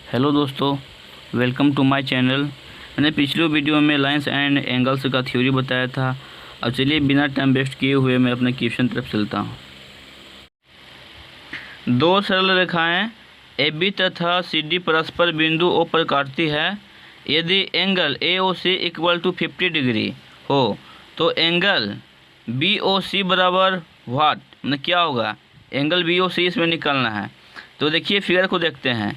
Hello दोस्तों, welcome to my channel. मैंने पिछले वीडियो में लाइंस एंड एंगल्स का थ्योरी बताया था। अब चलिए बिना टाइम वेस्ट किए हुए मैं अपने क्वेश्चन तरफ चलता हूँ। दो सरल रेखाएं AB तथा CD परस्पर बिंदु O पर काटती है। यदि angle AOC equal to 50 degree हो तो एंगल BOC बराबर व्हाट, मतलब क्या होगा। एंगल BOC इसमें निकालना है। तो देखिए फिगर को देखते हैं।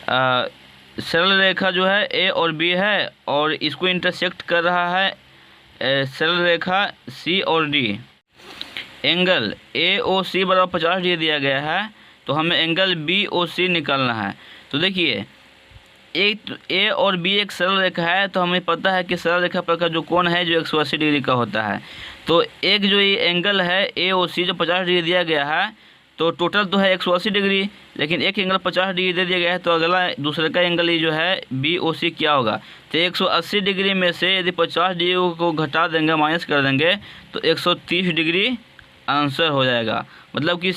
सरल रेखा जो है A और B है और इसको इंटरसेक्ट कर रहा है सरल रेखा C और D। एंगल AOC बराबर 50 डिग्री दिया गया है, तो हमें एंगल BOC निकालना है। तो देखिए एक A और B एक सरल रेखा है, तो हमें पता है कि सरल रेखा पर का जो कोण है जो 180 डिग्री का होता है। तो एक जो ये एंगल है AOC जो 50 डिग्री दिया गया है, तो टोटल तो है 180 डिग्री, लेकिन एक एंगल 50 डिग्री दे दिया गया है, तो अगला दूसरे का एंगल ये जो है BOC क्या होगा। तो 180 डिग्री में से यदि 50 डिग्री को घटा देंगे, माइनस कर देंगे, तो 130 डिग्री आंसर हो जाएगा। मतलब कि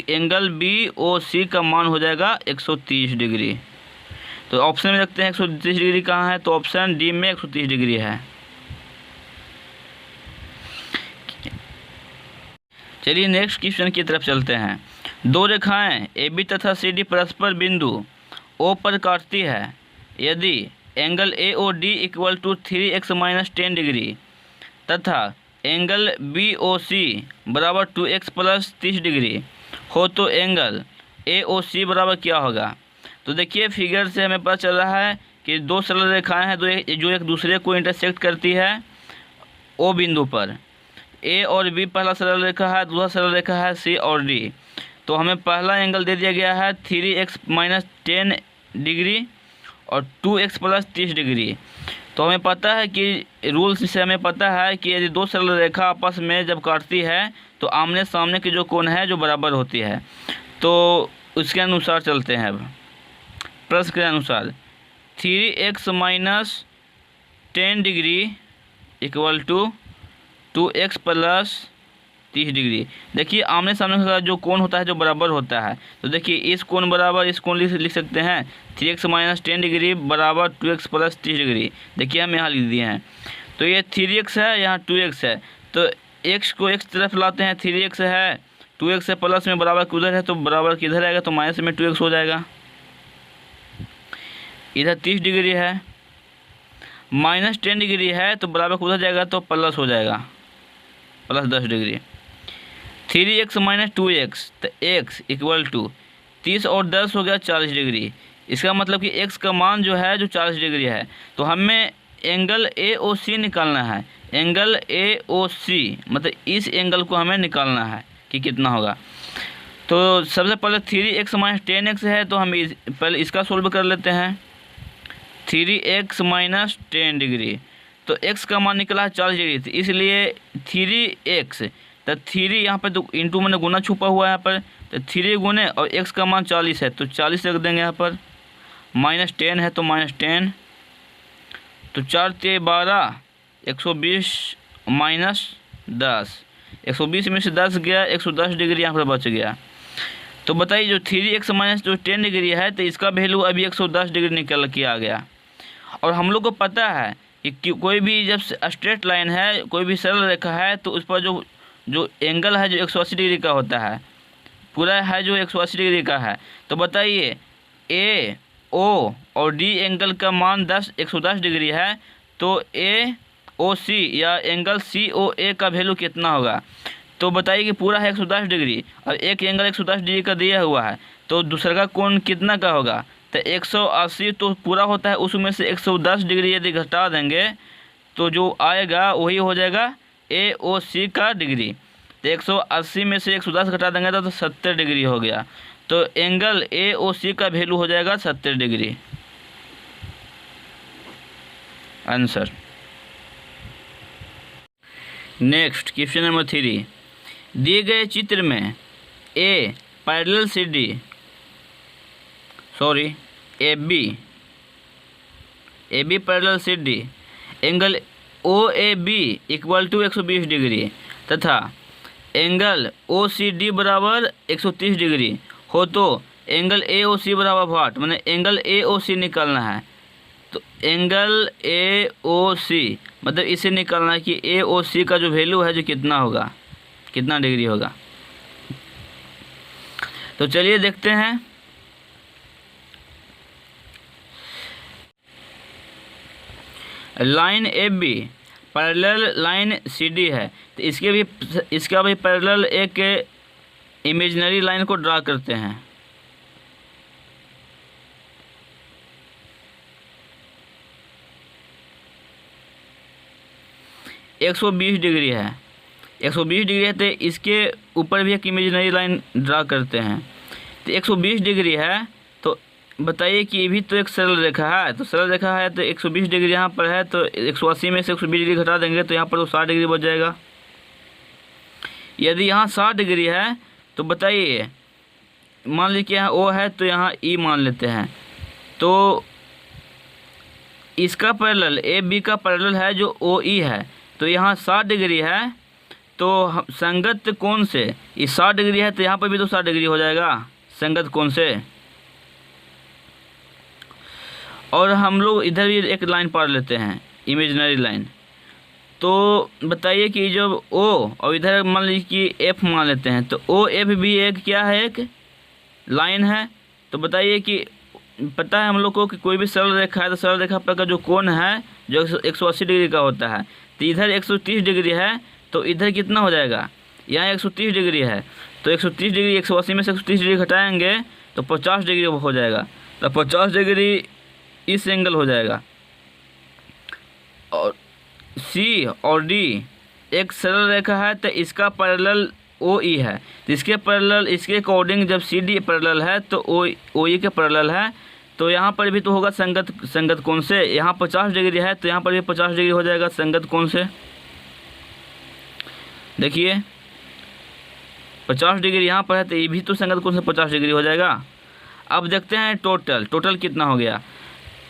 एंगल BOC का मान हो जाएगा 130 डिग्री। तो ऑप्शन में देखते हैं 130 डिग्री कहाँ है, तो ऑप्शन डी में 130 डिग्री है। चलिए नेक्स्ट क्वेश्चन की तरफ चलते हैं। दो रेखाएं AB तथा CD परस्पर बिंदु O पर काटती है। यदि angle AOD equal to 3x minus 10 degree तथा एंगल BOC बराबर 2x प्लस 30 डिग्री हो तो एंगल AOC बराबर क्या होगा। तो देखिए फिगर से हमें पता चल रहा है कि दो सरल रेखाएं हैं जो एक दूसरे को इंटरसेक्ट करती है O बिंदु पर। A और B पहला सरल रेखा है, दूसरा सरल रेखा है C और D। तो हमें पहला एंगल दे दिया गया है 3x माइनस 10 डिग्री और 2x प्लस 30 डिग्री। तो हमें पता है कि रूल्स से हमें पता है कि यदि दो सरल रेखा आपस में जब काटती है तो आमने सामने की जो कोण है जो बराबर होती है। तो उसके अनुसार चलते हैं। अब प्रश्न के अनुसार 3x minus 10 degree equal to 2x plus 30 degree. देखिए आमने सामने का जो कोण होता है जो बराबर होता है, तो देखिए इस कोण बराबर इस कोण लिख सकते हैं 3x माइनस 10 डिग्री बराबर 2x प्लस 30 डिग्री। देखिए हम यहाँ लिख दिए हैं। तो ये 3x है, यहाँ 2x है, तो x को x तरफ लाते हैं, 3x है, 2x है, प्लस में बराबर किधर है तो बराबर किधर आएगा, तो माइनस में 2x हो जाएगा। इधर 30 डिग्री है, माइनस 10 डिग्री है, तो बराबर किधर जाएगा तो प्लस हो जाएगा, plus 10 degree. 3x minus 2x, तो x इक्वल टू 30 और 10 हो गया 40 डिग्री। इसका मतलब कि x का मान जो है जो 40 डिग्री है। तो हमें एंगल AOC निकालना है। एंगल AOC मतलब इस एंगल को हमें निकालना है कि कितना होगा। तो सबसे पहले 3x माइनस 10x है, तो हम पहले इसका सोल्व कर लेते हैं। 3x माइनस 10 डिग्री, तो x का मान निकला है 40 डिग्री, तो इसलिए 3x, तो 3 यहाँ पर तो इंटू मैंने गुना छुपा हुआ है यहाँ पर, तो 3 गुने और x का मान 40 है, तो 40 रख देंगे यहाँ पर। माइनस 10 है तो माइनस 10, तो 4 ते 12, 120 माइनस 10, 120 में से 10 गया, 110 डिग्री यहाँ पर बच गया। तो बताइए जो 3x माइनस जो 10 डिग्री है, तो इसका वैल्यू अभी 110 डिग्री निकल के आ गया। और हम लोग को पता है कि कोई भी जब स्ट्रेट लाइन है, कोई भी सरल रेखा है, तो उस पर जो एंगल है जो 180 डिग्री का होता है, पूरा है जो 180 डिग्री का है। तो बताइए AO और D एंगल का मान 110 डिग्री है, तो AOC या एंगल COA का वैल्यू कितना होगा। तो बताइए कि पूरा है 110 डिग्री और एक एंगल 110 डिग्री का दिया हुआ है, तो दूसरा का कोण कितना का होगा, तो 180 तो पूरा होता है, उसमें से 110 डिग्री यदि घटा देंगे तो जो आएगा वही हो जाएगा AOC का डिग्री। तो 180 में से 110 घटा देंगे तो 70 डिग्री हो गया। तो एंगल AOC का वैल्यू हो जाएगा 70 degree answer. Next question number 3। दिए गए चित्र में AB parallel CD angle OAB equal to 120 degree तथा एंगल OCD बराबर 130 डिग्री हो तो एंगल ए ओ सी बराबर व्हाट, मैंने एंगल ए ओ सी निकालना है। तो एंगल ए ओ सी मतलब इसे निकालना है कि ए ओ सी का जो वैल्यू है जो कितना होगा, कितना डिग्री होगा। तो चलिए देखते हैं। Line A B parallel line C D है, तो इसका भी पैरेलल एक इमेजिनरी लाइन को ड्रा करते हैं। एक 120 डिग्री है, 120 डिग्री है, तो इसके ऊपर भी एक इमेजिनरी लाइन ड्रा करते हैं। तो 120 डिग्री है, तो बताइए कि ये भी तो एक सरल रेखा है, तो सरल रेखा है तो 120 डिग्री यहाँ पर है, तो 180 में से 120 डिग्री घटा देंगे तो यहाँ पर तो 60 डिग्री बच जाएगा। यदि यहाँ 60 डिग्री है तो बताइए, मान लीजिए कि यहाँ ओ है तो यहाँ ई मान लेते हैं, तो इसका पैरेलल ए बी का पैरेलल है जो ओ ई है, तो यहाँ 60 डिग्री है, तो संगत कोण से ये 60 डिग्री है, तो यहाँ पर भी तो 60 डिग्री हो जाएगा संगत कोण से। और हम लोग इधर भी एक लाइन पार लेते हैं, इमेजिनरी लाइन। तो बताइए कि जब ओ और इधर मान लीजिए कि एफ मान लेते हैं, तो ओ एफ भी एक क्या है, एक लाइन है। तो बताइए कि पता है हम लोग को कि कोई भी सरल रेखा है तो सरल रेखा पर का जो कोण है जो 180 डिग्री का होता है, तो इधर 130 डिग्री है, तो इधर कितना हो जाएगा, यहाँ 130 डिग्री है, तो 130 डिग्री 180 में से 130 डिग्री घटाएंगे तो 50 डिग्री हो जाएगा, तो 50 डिग्री इस एंगल हो जाएगा। और सी और डी एक सरल रेखा है, तो इसका पैरेलल ओ ई है, तो इसके पैरेलल इसके अकॉर्डिंग जब सी डी पैरेलल है तो ओ ई के पैरेलल है, तो यहाँ पर भी तो होगा संगत कोण से। यहाँ 50 डिग्री है, तो यहाँ पर भी 50 डिग्री हो जाएगा संगत कोण से। देखिए 50 डिग्री यहाँ पर है, तो ये भी तो संगत कोण से 50 डिग्री हो जाएगा। अब देखते हैं टोटल कितना हो गया।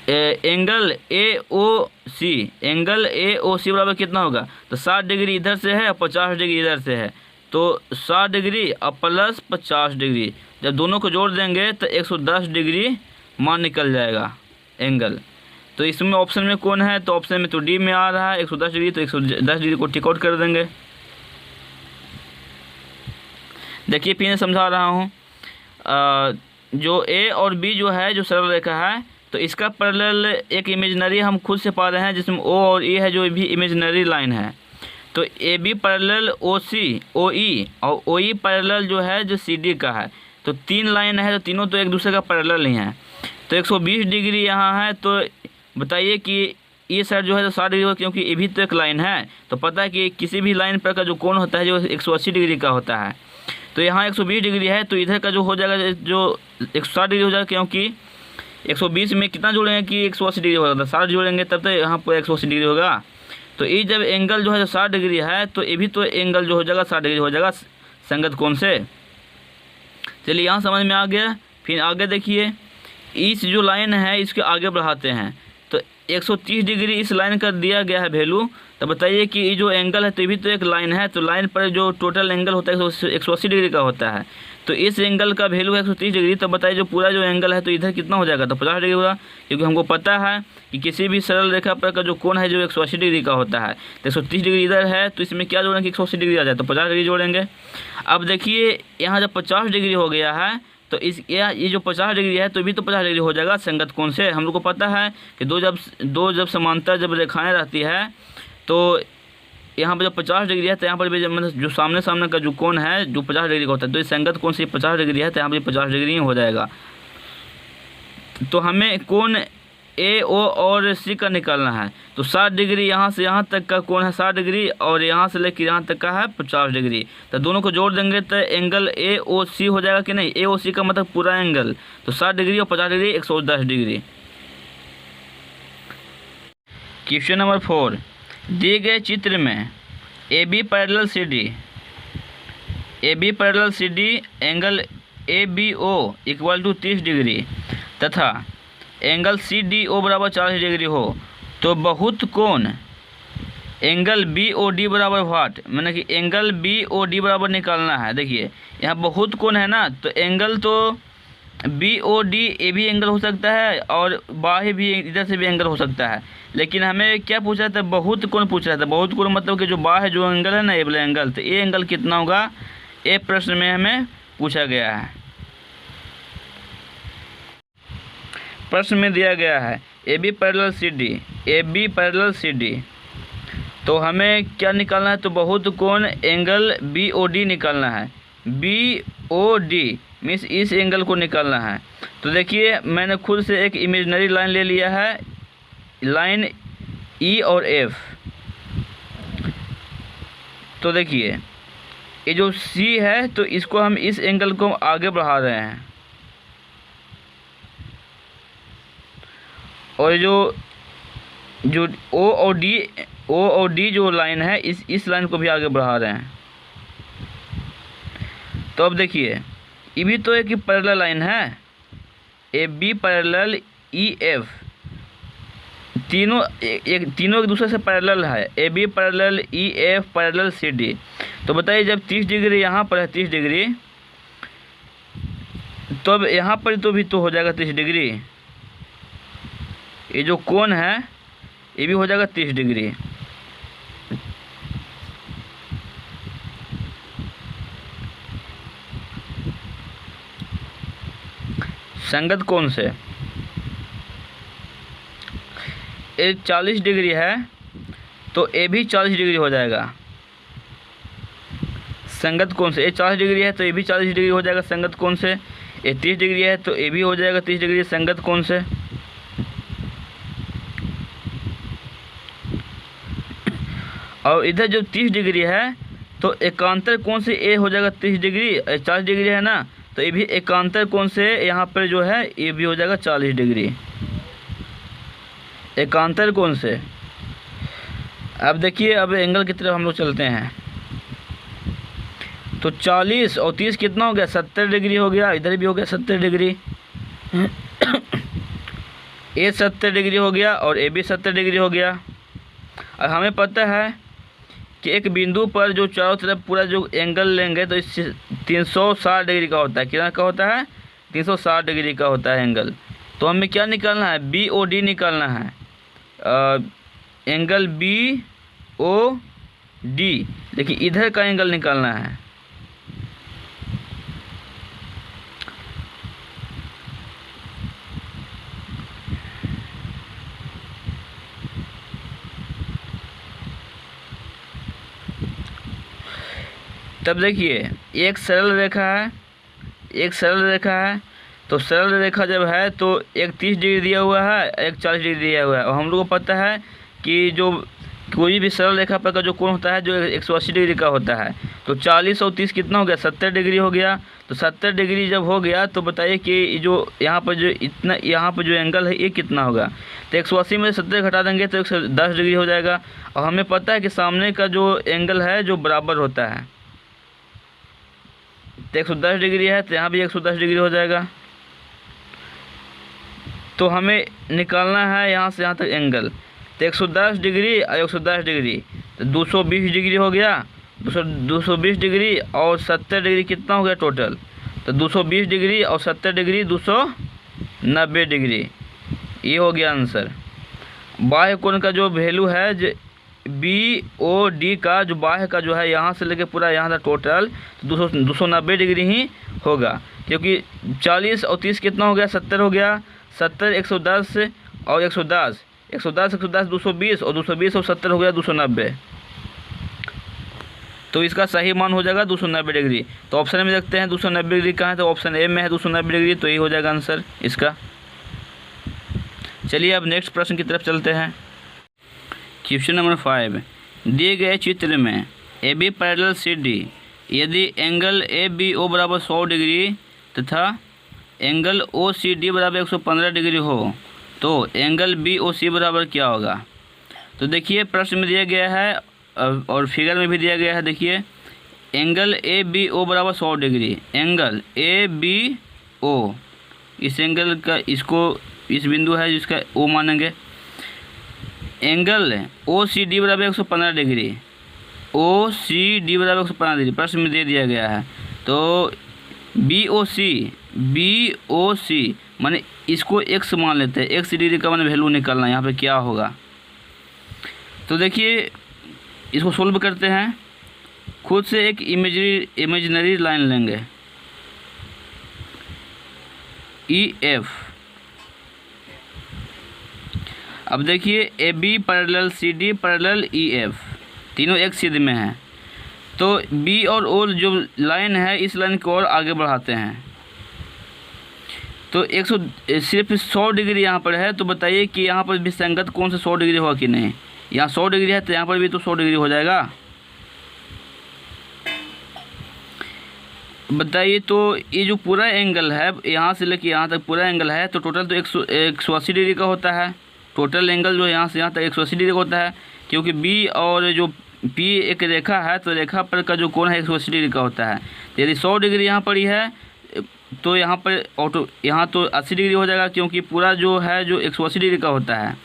Angle A O C, angle A ओ सी बराबर कितना होगा, तो 60 डिग्री इधर से है और 50 डिग्री इधर से है, तो 60 डिग्री और प्लस 50 डिग्री जब दोनों को जोड़ देंगे तो 110 डिग्री मान निकल जाएगा एंगल। तो इसमें ऑप्शन में कौन है, तो ऑप्शन में तो डी में आ रहा है 110 डिग्री, तो 110 डिग्री को टिक आउट कर देंगे। देखिए फिर मैं समझा रहा हूँ, जो ए और बी जो है जो सरल रेखा है, तो इसका पैरेलल एक इमेजिनरी हम खुद से पा रहे हैं जिसमें ओ और ई है जो भी इमेजिनरी लाइन है। तो ए बी पैरेलल ओ सी ओ ई और ओ ई पैरेलल जो है जो सी डी का है, तो 3 लाइन है, तो तीनों तो एक दूसरे का पैरेलल ही है। तो 120 डिग्री यहाँ है, तो बताइए कि ये साइड जो है तो 60 डिग्री होगा, क्योंकि ये भी तो एक लाइन है। तो पता है कि किसी भी लाइन पर का जो कोण होता है जो 180 डिग्री का होता है, तो यहाँ 120 डिग्री है, तो इधर का जो हो जाएगा जो 160 डिग्री हो जाएगा, क्योंकि 120 में कितना जोड़ेंगे कि 180 डिग्री होगा, 60 जोड़ेंगे तब तो यहाँ पर 180 डिग्री होगा। तो ये जब एंगल जो है 60 डिग्री है, तो ये भी तो एंगल जो हो जाएगा 60 डिग्री हो जाएगा संगत कोण से। चलिए यहाँ समझ में आ गया। फिर आगे देखिए, इस जो लाइन है इसके आगे बढ़ाते हैं, तो 130 डिग्री इस लाइन का दिया गया है वैल्यू। तो बताइए कि ये जो एंगल है तो ये भी तो एक लाइन है, तो लाइन पर जो टोटल एंगल होता है 180 डिग्री का होता है, तो इस एंगल का वैल्यू है 130 डिग्री। तो बताइए जो पूरा जो एंगल है तो इधर कितना हो जाएगा, तो 50 डिग्री होगा, क्योंकि हमको पता है कि किसी भी सरल रेखा पर का जो कोण है जो 180 डिग्री का होता है, तो 130 डिग्री इधर है, तो इसमें क्या जोड़ेंगे 180 डिग्री आ जाए, तो 50 डिग्री जोड़ेंगे। अब देखिए यहाँ जब 50 डिग्री हो गया है, तो ये जो 50 डिग्री है तो भी तो 50 डिग्री हो जाएगा संगत कोण से। हम लोग को पता है कि दो जब समांतर जब रेखाएं रहती है, तो यहाँ पर जब 50 डिग्री है तो यहाँ पर भी मतलब जो सामने का जो कोण है जो 50 डिग्री का होता है, तो इस संगत कोण से 50 डिग्री है, तो यहाँ पर 50 डिग्री ही हो जाएगा। तो हमें कोण ए ओ और सी का निकालना है, तो 60 डिग्री यहाँ से यहाँ तक का कोण है 60 डिग्री, और यहाँ से लेकर यहाँ तक का है 50 डिग्री। तो दोनों को जोड़ देंगे तो एंगल ए ओ सी हो जाएगा कि नहीं, ए ओ सी का मतलब पूरा एंगल, तो 60 डिग्री और 50 डिग्री 110 डिग्री। क्वेश्चन नंबर 4, दिए गए चित्र में A B parallel C D angle A B O equal to 30 degree तथा एंगल सी डी ओ बराबर 40 डिग्री हो, तो बहुत कोण एंगल बी ओ डी बराबर व्हाट, मैंने कि एंगल बी ओ डी बराबर निकालना है। देखिए यहाँ बहुत कोण है ना, तो एंगल तो बी ओ डी ए भी एंगल हो सकता है और बाह्य भी इधर से भी एंगल हो सकता है। लेकिन हमें क्या पूछा था, बहुत कोण पूछ रहा था। बहुत कोण मतलब कि जो बाह्य जो एंगल है ना, ए वाला एंगल, तो ये एंगल कितना होगा, ये प्रश्न में हमें पूछा गया है। प्रश्न में दिया गया है A B parallel C D, A B parallel C D, तो हमें क्या निकालना है, तो बहुत कोण एंगल बी ओ डी निकालना है। बी ओ डी मीन्स इस एंगल को निकालना है। तो देखिए मैंने खुद से एक इमेजिनरी लाइन ले लिया है, लाइन ई और एफ। तो देखिए ये जो सी है, तो इसको हम इस एंगल को आगे बढ़ा रहे हैं, और जो ओ और डी जो लाइन है, इस लाइन को भी आगे बढ़ा रहे हैं। तो अब देखिए ये भी तो एक पैरेलल लाइन है, A B parallel E F, तीनों एक दूसरे से पैरेलल है। A B parallel E F parallel C D. तो बताइए जब 30 डिग्री यहाँ पर है, 30 डिग्री, तो अब यहाँ पर तो भी तो हो जाएगा 30 डिग्री। ये जो कोण है ये भी हो जाएगा 30 डिग्री। संगत कोण से ये 40 डिग्री है, तो ए भी 40 डिग्री हो जाएगा संगत कोण से। ये 40 डिग्री है तो ये भी 40 डिग्री हो जाएगा संगत कोण से। ये 30 डिग्री है तो ये भी हो जाएगा 30 डिग्री संगत कोण से। और इधर जो 30 डिग्री है, तो एकांतर कोण से ए हो जाएगा 30 डिग्री, 40 डिग्री है ना, तो ये भी एकांतर कोण से यहाँ पर जो है ये भी हो जाएगा 40 डिग्री एकांतर कोण से। अब देखिए अब एंगल की तरफ हम लोग चलते हैं। तो 40 और 30 कितना हो गया, 70 डिग्री हो गया। इधर भी हो गया 70 डिग्री। ए 70 डिग्री हो गया और ए भी 70 डिग्री हो गया। और हमें पता है कि एक बिंदु पर जो चारों तरफ पूरा जो एंगल लेंगे तो इस 360 डिग्री का होता है। कितना का होता है, 360 डिग्री का होता है एंगल। तो हमें क्या निकालना है, बी ओ डी निकालना है, एंगल बी ओ डी। देखिए इधर का एंगल निकालना है। तब देखिए एक सरल रेखा है, एक सरल रेखा है। तो सरल रेखा जब है तो एक 30 डिग्री दिया हुआ है, एक 40 डिग्री दिया हुआ है। और हम लोग को पता है कि जो कोई भी सरल रेखा पर का जो कोण होता है जो 180 डिग्री का होता है। तो 40 और 30 कितना हो गया, 70 डिग्री हो गया। तो 70 डिग्री जब हो गया तो बताइए कि जो यहाँ पर जो इतना यहाँ पर जो एंगल है ये कितना होगा। तो 180 में 70 घटा देंगे तो 110 डिग्री हो जाएगा। और हमें पता है कि सामने का जो एंगल है जो बराबर होता है, तो 110 डिग्री है तो यहाँ भी 110 डिग्री हो जाएगा। तो हमें निकालना है यहाँ से यहाँ तक एंगल। तो 110 डिग्री और 110 डिग्री तो 220 डिग्री हो गया। 220 डिग्री और 70 डिग्री कितना हो गया टोटल, तो 220 डिग्री और 70 डिग्री 290 डिग्री। ये हो गया आंसर। बाह्य कोण का जो वैल्यू है बी ओ डी का, जो बाह्य का जो है यहाँ से लेके पूरा यहाँ तक टोटल 290 डिग्री ही होगा। क्योंकि 40 और 30 कितना हो गया, 70 हो गया। 70 110 और 110 220 और 220 और 70 हो गया 290। तो इसका सही मान हो जाएगा 290 डिग्री। तो ऑप्शन में देखते हैं 290 डिग्री कहाँ है, तो ऑप्शन ए में है 290 डिग्री। तो यही हो जाएगा आंसर इसका। चलिए अब नेक्स्ट प्रश्न की तरफ चलते हैं। क्वेश्चन नंबर 5, दिए गए चित्र में A B parallel C D, यदि एंगल ए बी ओ बराबर 100 डिग्री तथा एंगल ओ सी डी बराबर 115 डिग्री हो तो एंगल बी ओ सी बराबर क्या होगा। तो देखिए प्रश्न में दिया गया है और फिगर में भी दिया गया है। देखिए एंगल ए बी ओ बराबर 100 degree, angle A B O, इस एंगल का इसको इस बिंदु है जिसका ओ मानेंगे। एंगल ओ सी डी बराबर 115 डिग्री, ओ सी डी बराबर 115 डिग्री प्रश्न में दे दिया गया है। तो बी ओ सी BOC माने इसको x मान लेते हैं। x डिग्री का मैंने वैल्यू निकालना है, यहाँ पे क्या होगा। तो देखिए इसको सोल्व करते हैं। खुद से एक इमेजिनरी लाइन लेंगे EF। अब देखिए AB parallel CD parallel EF, तीनों एक सीध में हैं। तो B और O जो लाइन है इस लाइन को और आगे बढ़ाते हैं। तो सिर्फ 100 डिग्री यहाँ पर है। तो बताइए कि यहाँ पर भी संगत कौन से 100 डिग्री होगा कि नहीं। यहाँ 100 डिग्री है तो यहाँ पर भी तो 100 डिग्री हो जाएगा। बताइए तो ये जो पूरा एंगल है यहाँ से लेके यहाँ तक पूरा एंगल है, तो टोटल तो 180 डिग्री का होता है। टोटल एंगल जो यहाँ से यहाँ तक 180 डिग्री का होता है, क्योंकि B और जो P एक रेखा है तो रेखा पर का जो कोण है 180 डिग्री का होता है। यदि 100 डिग्री यहाँ पर ही है तो यहाँ पर यहाँ तो 80 डिग्री हो जाएगा, क्योंकि पूरा जो है जो 180 डिग्री का होता है।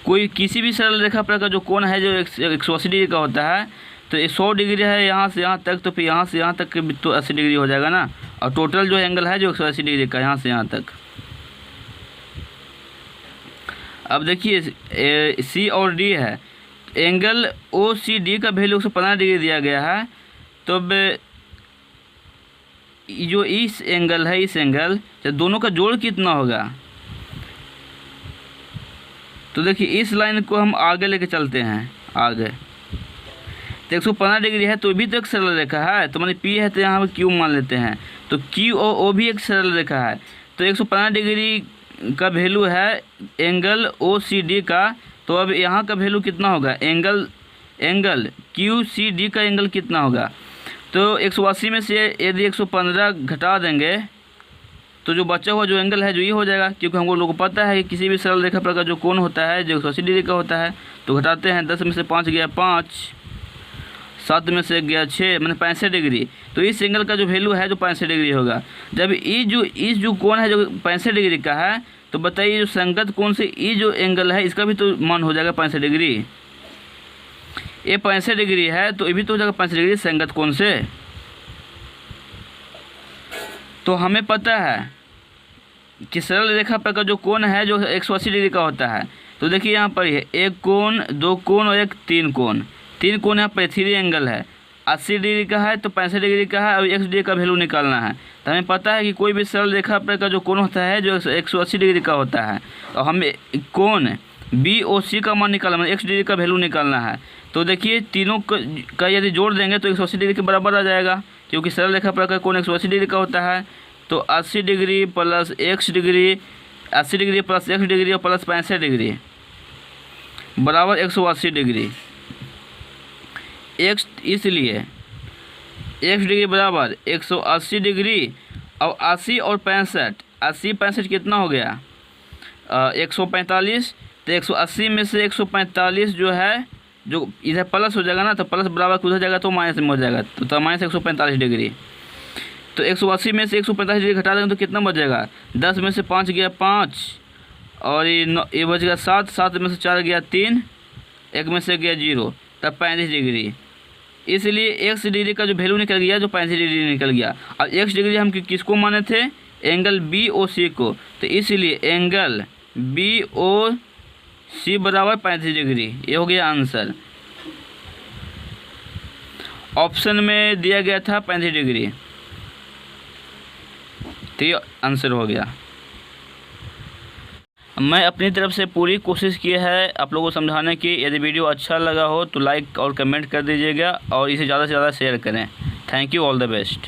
कोई किसी भी सरल रेखा पर का जो कोण है जो 180 डिग्री का होता है, तो ये 100 डिग्री है यहाँ से यहाँ तक, तो फिर यहाँ से यहाँ तक तो 80 डिग्री हो जाएगा ना। और टोटल जो एंगल है जो 180 डिग्री का यहाँ से यहाँ तक। अब देखिए C और D है, एंगल OCD का वैल्यू 115 डिग्री दिया गया है। तो अब जो इस एंगल है इस एंगल तो दोनों का जोड़ कितना होगा। तो देखिए इस लाइन को हम आगे लेके चलते हैं आगे, तो 115 डिग्री है तो भी तो एक सरल रेखा है। तो माने P है तो यहाँ पर Q मान लेते हैं। तो Q और O भी एक सरल रेखा है। तो 115 डिग्री का वैल्यू है एंगल OCD का। तो अब यहाँ का वैल्यू कितना होगा, एंगल QCD का एंगल कितना होगा। तो 180 में से यदि 115 घटा देंगे तो जो बचा हुआ जो एंगल है जो ये हो जाएगा, क्योंकि हमको लोगों को पता है कि किसी भी सरल रेखा पर का जो कोण होता है जो 180 डिग्री का होता है। तो घटाते हैं, 10 में से 5 गया 5, 7 में से गया 6, मैंने 65 डिग्री। तो इस एंगल का जो वैल्यू है जो 65 डिग्री होगा। जब इस जो कोण है जो 65 डिग्री का है, तो बताइए जो संगत कोण से ये जो एंगल है इसका भी तो मान हो जाएगा 65 डिग्री। ये 65 डिग्री है तो ये भी तो हो जाएगा 65 डिग्री संगत कोण से। तो हमें पता है कि सरल रेखा पर का जो कोण है जो 180 डिग्री का होता है। तो देखिए यहाँ पर है एक कोण, दो कोण और एक तीन कोण। तीन कोण यहाँ पर 3 एंगल है, 80 डिग्री का है तो 65 डिग्री का है और 1 डिग्री का वैल्यू निकालना है। तो हमें पता है कि कोई भी सरल रेखा पर का जो कोण होता है जो 180 डिग्री का होता है, और हमें कोण BOC का मान निकालना है, 1 डिग्री का वैल्यू निकालना है। तो देखिए तीनों का यदि जोड़ देंगे तो 180 डिग्री के बराबर आ जाएगा, क्योंकि सरल रेखा पर का कोण 180 डिग्री का होता है। तो 80 degree plus 1 degree, 80 degree plus 1 degree और प्लस 65 डिग्री बराबर 180 डिग्री। इसलिए 1 डिग्री बराबर 180 डिग्री। और 80 और 65, 80 65 कितना हो गया 145। तो 180 में से 145 जो है जो इधर प्लस हो जाएगा ना, तो प्लस बराबर उधर जाएगा तो माइनस में हो जाएगा, तो माइनस 145 डिग्री। तो 180 में से 145 डिग्री घटा देंगे तो कितना बच जाएगा, 10 में से 5 गया 5 और ये बच गया 7, 7 में से 4 गया 3, 1 में से गया 0, तब 35 डिग्री। इसलिए 1 डिग्री का जो वैल्यू निकल गया जो 35 डिग्री निकल गया। और 1 डिग्री हम किसको माने थे, एंगल BOC को। तो इसलिए एंगल BOC बराबर 35 डिग्री। ये हो गया आंसर। ऑप्शन में दिया गया था 35 डिग्री, तो ये आंसर हो गया। मैं अपनी तरफ से पूरी कोशिश की है आप लोगों को समझाने की। यदि वीडियो अच्छा लगा हो तो लाइक और कमेंट कर दीजिएगा और इसे ज़्यादा से ज़्यादा शेयर करें। Thank you, all the best.